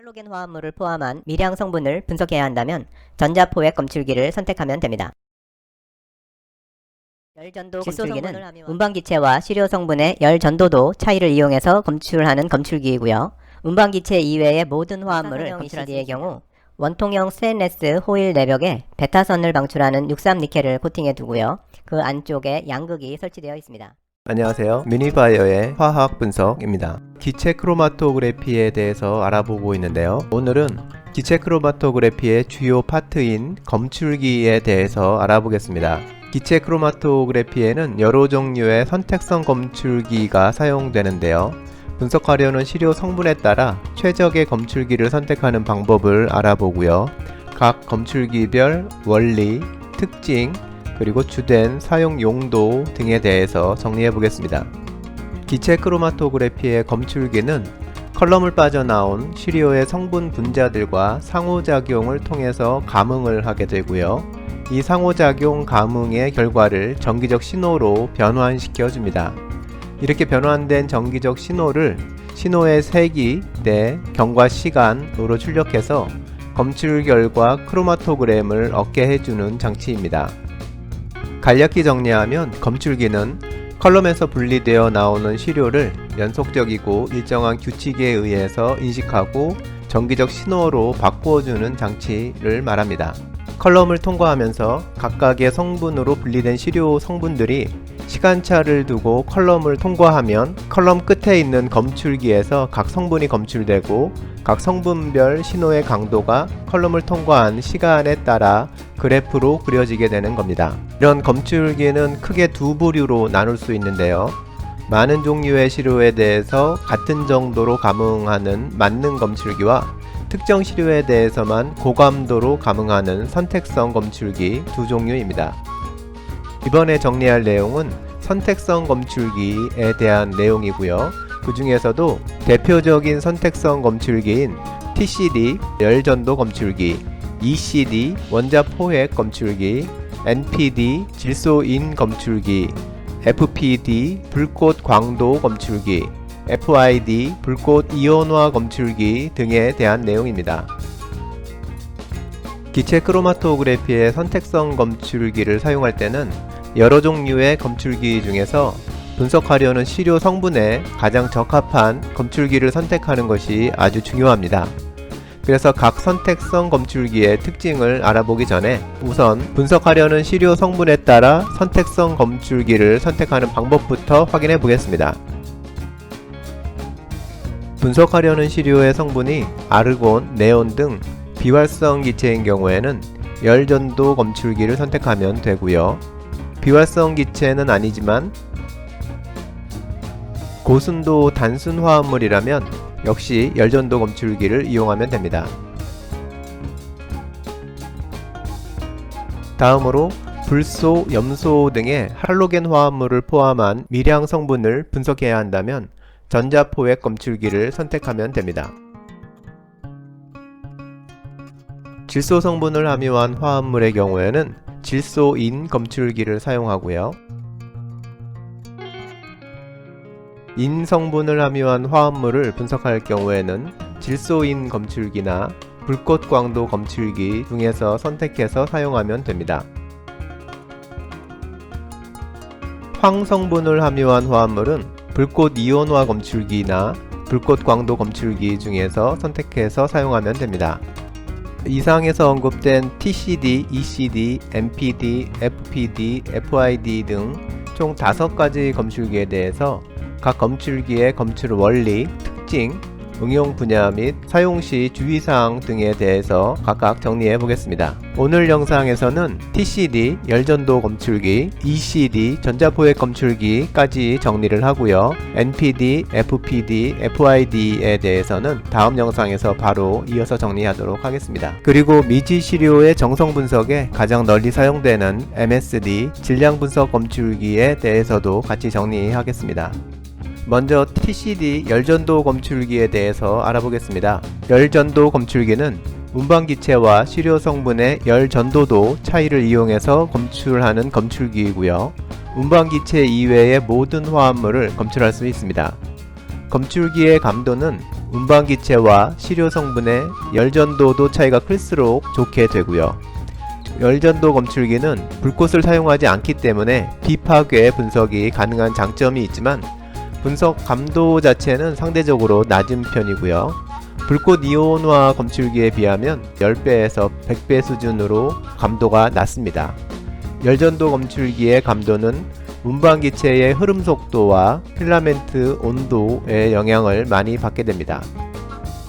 할로겐 화합물을 포함한 미량 성분을 분석해야 한다면 전자포획 검출기를 선택하면 됩니다. 열전도 검출기는 운반기체와 시료 성분의 열전도도 차이를 이용해서 검출하는 검출기이고요. 운반기체 이외의 모든 화합물을 검출할 시의 경우 원통형 스테인레스 호일 내벽에 베타선을 방출하는 63니켈을 코팅해 두고요. 그 안쪽에 양극이 설치되어 있습니다. 안녕하세요. 미니바이어의 화학 분석입니다. 기체 크로마토그래피에 대해서 알아보고 있는데요. 오늘은 기체 크로마토그래피의 주요 파트인 검출기에 대해서 알아보겠습니다. 기체 크로마토그래피에는 여러 종류의 선택성 검출기가 사용되는데요. 분석하려는 시료 성분에 따라 최적의 검출기를 선택하는 방법을 알아보고요. 각 검출기별 원리, 특징, 그리고 주된 사용 용도 등에 대해서 정리해 보겠습니다. 기체 크로마토그래피의 검출기는 컬럼을 빠져나온 시료의 성분 분자들과 상호작용을 통해서 감응을 하게 되고요. 이 상호작용 감응의 결과를 전기적 신호로 변환시켜 줍니다. 이렇게 변환된 전기적 신호를 신호의 세기, 때, 경과 시간으로 출력해서 검출 결과 크로마토그램을 얻게 해주는 장치입니다. 간략히 정리하면 검출기는 컬럼에서 분리되어 나오는 시료를 연속적이고 일정한 규칙에 의해서 인식하고 전기적 신호로 바꾸어주는 장치를 말합니다. 컬럼을 통과하면서 각각의 성분으로 분리된 시료 성분들이 시간차를 두고 컬럼을 통과하면 컬럼 끝에 있는 검출기에서 각 성분이 검출되고 각 성분별 신호의 강도가 컬럼을 통과한 시간에 따라 그래프로 그려지게 되는 겁니다. 이런 검출기는 크게 두 부류로 나눌 수 있는데요. 많은 종류의 시료에 대해서 같은 정도로 감응하는 만능 검출기와 특정 시료에 대해서만 고감도로 감응하는 선택성 검출기 두 종류입니다. 이번에 정리할 내용은 선택성 검출기에 대한 내용이고요. 그 중에서도 대표적인 선택성 검출기인 TCD 열전도 검출기, ECD 원자포획 검출기, NPD 질소인 검출기, FPD 불꽃 광도 검출기, FID 불꽃 이온화 검출기 등에 대한 내용입니다. 기체 크로마토그래피의 선택성 검출기를 사용할 때는 여러 종류의 검출기 중에서 분석하려는 시료 성분에 가장 적합한 검출기를 선택하는 것이 아주 중요합니다. 그래서 각 선택성 검출기의 특징을 알아보기 전에 우선 분석하려는 시료 성분에 따라 선택성 검출기를 선택하는 방법부터 확인해 보겠습니다. 분석하려는 시료의 성분이 아르곤, 네온 등 비활성 기체인 경우에는 열전도 검출기를 선택하면 되고요. 비활성 기체는 아니지만 고순도 단순 화합물이라면 역시 열전도 검출기를 이용하면 됩니다. 다음으로 불소, 염소 등의 할로겐 화합물을 포함한 미량 성분을 분석해야 한다면 전자포획 검출기를 선택하면 됩니다. 질소 성분을 함유한 화합물의 경우에는 질소인 검출기를 사용하고요. 인 성분을 함유한 화합물을 분석할 경우에는 질소인 검출기나 불꽃 광도 검출기 중에서 선택해서 사용하면 됩니다. 황 성분을 함유한 화합물은 불꽃 이온화 검출기나 불꽃 광도 검출기 중에서 선택해서 사용하면 됩니다. 이상에서 언급된 TCD, ECD, NPD, FPD, FID 등 총 5가지 검출기에 대해서 각 검출기의 검출 원리, 특징, 응용 분야 및 사용 시 주의사항 등에 대해서 각각 정리해 보겠습니다. 오늘 영상에서는 TCD 열전도 검출기, ECD 전자포획 검출기까지 정리를 하고요. NPD, FPD, FID에 대해서는 다음 영상에서 바로 이어서 정리하도록 하겠습니다. 그리고 미지 시료의 정성 분석에 가장 널리 사용되는 MSD 질량 분석 검출기에 대해서도 같이 정리하겠습니다. 먼저 TCD 열전도 검출기에 대해서 알아보겠습니다. 열전도 검출기는 운반기체와 시료 성분의 열전도도 차이를 이용해서 검출하는 검출기이고요. 운반기체 이외의 모든 화합물을 검출할 수 있습니다. 검출기의 감도는 운반기체와 시료 성분의 열전도도 차이가 클수록 좋게 되고요. 열전도 검출기는 불꽃을 사용하지 않기 때문에 비파괴 분석이 가능한 장점이 있지만 분석 감도 자체는 상대적으로 낮은 편이고요. 불꽃 이온화 검출기에 비하면 10배에서 100배 수준으로 감도가 낮습니다. 열전도 검출기의 감도는 운반기체의 흐름 속도와 필라멘트 온도의 영향을 많이 받게 됩니다.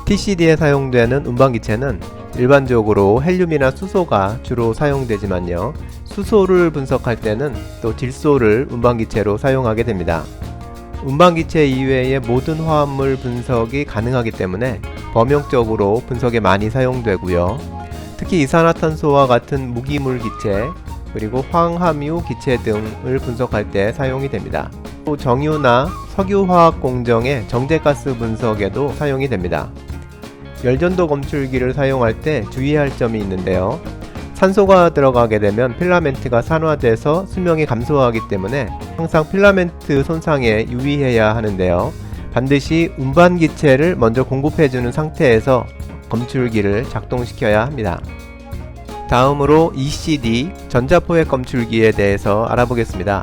TCD에 사용되는 운반기체는 일반적으로 헬륨이나 수소가 주로 사용되지만요. 수소를 분석할 때는 또 질소를 운반기체로 사용하게 됩니다. 운반기체 이외의 모든 화합물 분석이 가능하기 때문에 범용적으로 분석에 많이 사용되고요. 특히 이산화탄소와 같은 무기물 기체, 그리고 황함유 기체 등을 분석할 때 사용이 됩니다. 또 정유나 석유화학 공정의 정제가스 분석에도 사용이 됩니다. 열전도 검출기를 사용할 때 주의할 점이 있는데요. 산소가 들어가게 되면 필라멘트가 산화돼서 수명이 감소하기 때문에 항상 필라멘트 손상에 유의해야 하는데요. 반드시 운반기체를 먼저 공급해주는 상태에서 검출기를 작동시켜야 합니다. 다음으로 ECD 전자포획 검출기에 대해서 알아보겠습니다.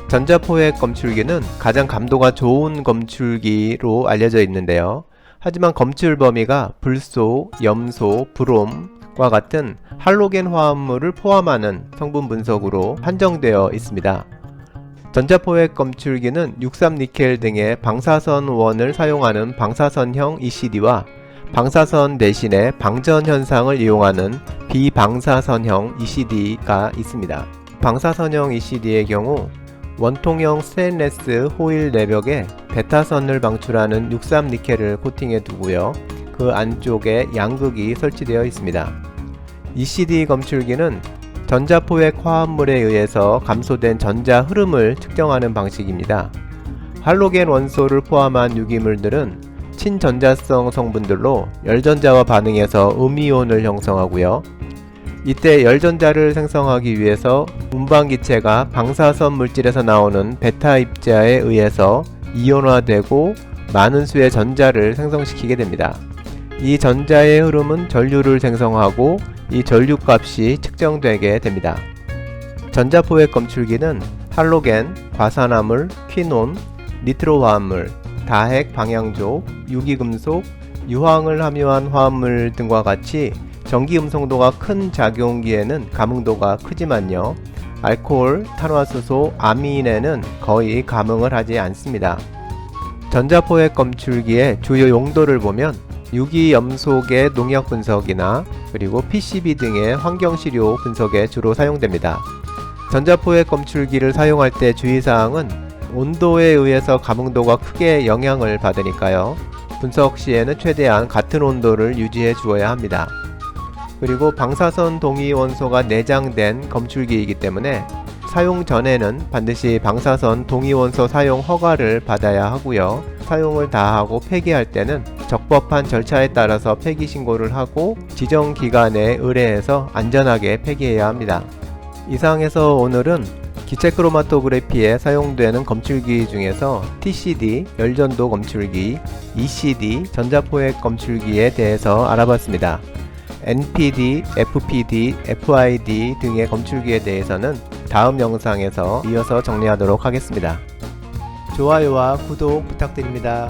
전자포획 검출기는 가장 감도가 좋은 검출기로 알려져 있는데요. 하지만 검출 범위가 불소, 염소, 브롬과 같은 할로겐 화합물을 포함하는 성분 분석으로 한정되어 있습니다. 전자포획 검출기는 63니켈 등의 방사선원을 사용하는 방사선형 ECD와 방사선 대신에 방전 현상을 이용하는 비방사선형 ECD가 있습니다. 방사선형 ECD의 경우 원통형 스테인레스 호일 내벽에 베타선을 방출하는 63니켈을 코팅해 두고요. 그 안쪽에 양극이 설치되어 있습니다. ECD 검출기는 전자포획 화합물에 의해서 감소된 전자 흐름을 측정하는 방식입니다. 할로겐 원소를 포함한 유기물들은 친전자성 성분들로 열전자와 반응해서 음이온을 형성하고요. 이때 열전자를 생성하기 위해서 운반기체가 방사선 물질에서 나오는 베타 입자에 의해서 이온화되고 많은 수의 전자를 생성시키게 됩니다. 이 전자의 흐름은 전류를 생성하고 이 전류 값이 측정되게 됩니다. 전자포획 검출기는 할로겐, 과산화물, 퀴논, 니트로 화합물, 다핵 방향족, 유기금속, 유황을 함유한 화합물 등과 같이 전기 음성도가 큰 작용기에는 감응도가 크지만요. 알코올, 탄화수소, 아민에는 거의 감응을 하지 않습니다. 전자포획 검출기의 주요 용도를 보면 유기염속의 농약 분석이나 그리고 PCB 등의 환경시료 분석에 주로 사용됩니다. 전자포획 검출기를 사용할 때 주의사항은 온도에 의해서 감응도가 크게 영향을 받으니까요. 분석 시에는 최대한 같은 온도를 유지해 주어야 합니다. 그리고 방사선 동위 원소가 내장된 검출기이기 때문에 사용 전에는 반드시 방사선 동위 원소 사용 허가를 받아야 하고요. 사용을 다하고 폐기할 때는 적법한 절차에 따라서 폐기 신고를 하고 지정 기간에 의뢰해서 안전하게 폐기해야 합니다. 이상에서 오늘은 기체 크로마토그래피에 사용되는 검출기 중에서 TCD 열전도 검출기, ECD 전자포획 검출기에 대해서 알아봤습니다. NPD, FPD, FID 등의 검출기에 대해서는 다음 영상에서 이어서 정리하도록 하겠습니다. 좋아요와 구독 부탁드립니다.